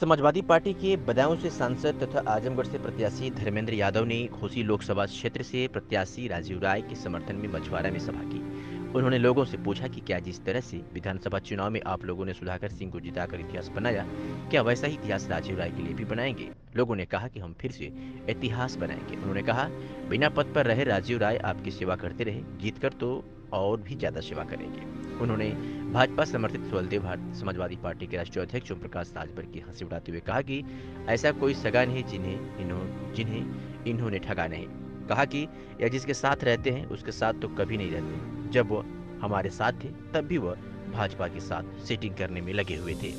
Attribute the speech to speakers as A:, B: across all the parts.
A: Samajwadi party के बदायूं से सांसद तथा आजमगढ़ से प्रत्याशी धर्मेंद्र यादव ने घोसी लोकसभा क्षेत्र से प्रत्याशी राजीव राय के समर्थन में मछुआरा में सभा की। उन्होंने लोगों से पूछा कि क्या जिस तरह से विधानसभा चुनाव में आप लोगों ने सुधाकर सिंह को जिताकर इतिहास बनाया, क्या वैसा ही इतिहास राजीव राय के लिए भी बनाएंगे। लोगों ने कहा कि हम फिर से इतिहास बनाएंगे। उन्होंने कहा, बिना पद पर रहे राजीव राय आपकी सेवा करते रहे, जीतकर तो और भी ज्यादा सेवा करेंगे। उन्होंने भाजपा समर्थित सुहेलदेव भारतीय समाजवादी पार्टी के राष्ट्रीय अध्यक्ष ओम प्रकाश राजभर की हंसी उड़ाते हुए कहा कि ऐसा कोई सगा नहीं जिन्हें इन्होंने ठगा नहीं। कहा कि यह जिसके साथ रहते हैं उसके साथ तो कभी नहीं रहते। जब वह हमारे साथ थे तब भी वह भाजपा के साथ सेटिंग करने में लगे हुए थे।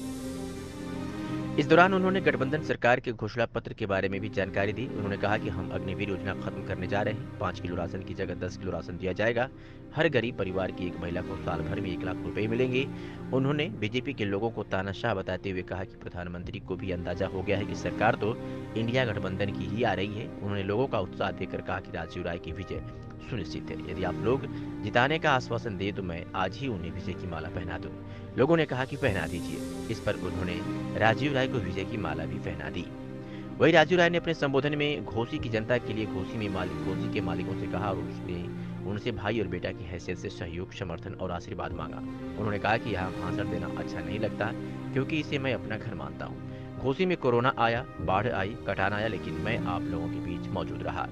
A: इस दौरान उन्होंने गठबंधन सरकार के घोषणा पत्र के बारे में भी जानकारी दी। उन्होंने कहा कि हम अग्निवीर योजना खत्म करने जा रहे हैं। 5 किलो राशन की जगह 10 किलो राशन दिया जाएगा। हर गरीब परिवार की एक महिला को साल भर में 1 लाख रुपए मिलेंगे। उन्होंने बीजेपी के लोगों को तानाशाह बताते हुए कहा कि प्रधानमंत्री को भी अंदाजा हो गया है कि सरकार तो इंडिया गठबंधन की ही आ रही है। उन्होंने लोगों का उत्साह देकर कहा कि राजीव राय की विजय सुनिश्चित है। यदि आप लोग जिताने का आश्वासन दे तो मैं आज ही उन्हें विजय की माला पहना दूं। लोगों ने कहा कि पहना दीजिए। इस पर उन्होंने राजीव राय को विजय की माला भी पहना दी। वही राजीव राय ने अपने संबोधन में घोसी की जनता के लिए घोसी के मालिकों से कहा और उसने उनसे भाई और बेटा की हैसियत से सहयोग, समर्थन और आशीर्वाद मांगा। उन्होंने कहा कि यहाँ भाषण देना अच्छा नहीं लगता क्योंकि इसे मैं अपना घर मानता हूँ। घोसी में कोरोना आया, बाढ़ आई, कटान आया, लेकिन मैं आप लोगों के बीच मौजूद रहा।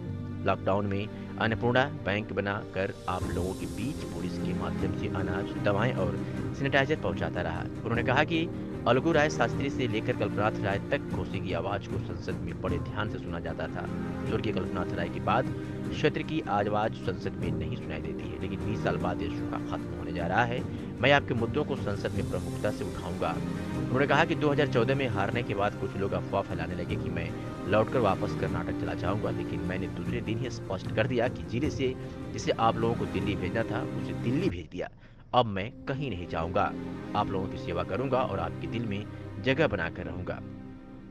A: लॉकडाउन में अन्नपूर्णा बैंक बनाकर आप लोगों के बीच पुलिस के माध्यम से अनाज, दवाएं और सैनिटाइजर पहुंचाता रहा। उन्होंने कहा कि अलगू राय शास्त्री से लेकर कल्पनाथ राय तक घोसी की आवाज को संसद में बड़े ध्यान से सुना जाता था। स्वर्गीय कल्पनाथ राय के बाद क्षेत्र की आवाज संसद में नहीं सुनाई देती है, लेकिन 20 साल बाद यह सूखा खत्म होने जा रहा है। मैं आपके मुद्दों को संसद में प्रमुखता से उठाऊंगा। उन्होंने कहा कि 2014 में हारने के बाद कुछ लोग अफवाह फैलाने लगे कि मैं लौटकर वापस कर्नाटक चला जाऊंगा, लेकिन मैंने दूसरे दिन ही स्पष्ट कर दिया कि जिले से जिसे आप लोगों को दिल्ली भेजना था उसे दिल्ली भेज दिया। अब मैं कहीं नहीं जाऊंगा। आप लोगों की सेवा करूंगा और आपके दिल में जगह बनाकर रहूंगा।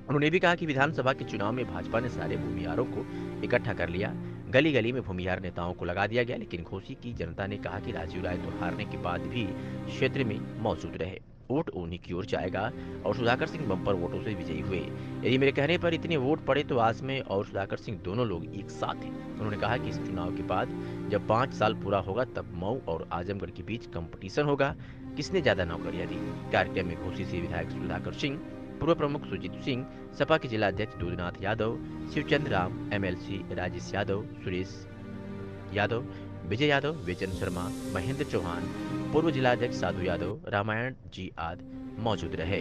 A: उन्होंने भी कहा कि विधानसभा के चुनाव में भाजपा ने सारे भूमिहारों को इकट्ठा कर लिया। गली गली में भूमिहार नेताओं को लगा दिया गया, लेकिन घोसी की जनता ने कहा कि राजीव राय तो हारने के बाद भी क्षेत्र में मौजूद रहे। वोट उन्हीं की ओर जाएगा और सुधाकर सिंह बम्पर वोटों से विजयी हुए। यदि मेरे कहने पर इतने वोट पड़े तो आज मैं और सुधाकर सिंह दोनों लोग एक साथ हैं। उन्होंने कहा कि इस चुनाव के बाद जब 5 साल पूरा होगा तब मऊ और आजमगढ़ के बीच कंपटीशन होगा, किसने ज्यादा नौकरियां दी। कार्यक्रम में घोसी से विधायक सुधाकर सिंह, पूर्व प्रमुख सुजीत सिंह, सपा के जिला अध्यक्ष दूधनाथ यादव, शिवचंद्र राम, एमएलसी राजेश यादव, सुरेश यादव, विजय यादव, वेचन शर्मा, महेंद्र चौहान, पूर्व जिला अध्यक्ष साधु यादव, रामायण जी आदि मौजूद रहे।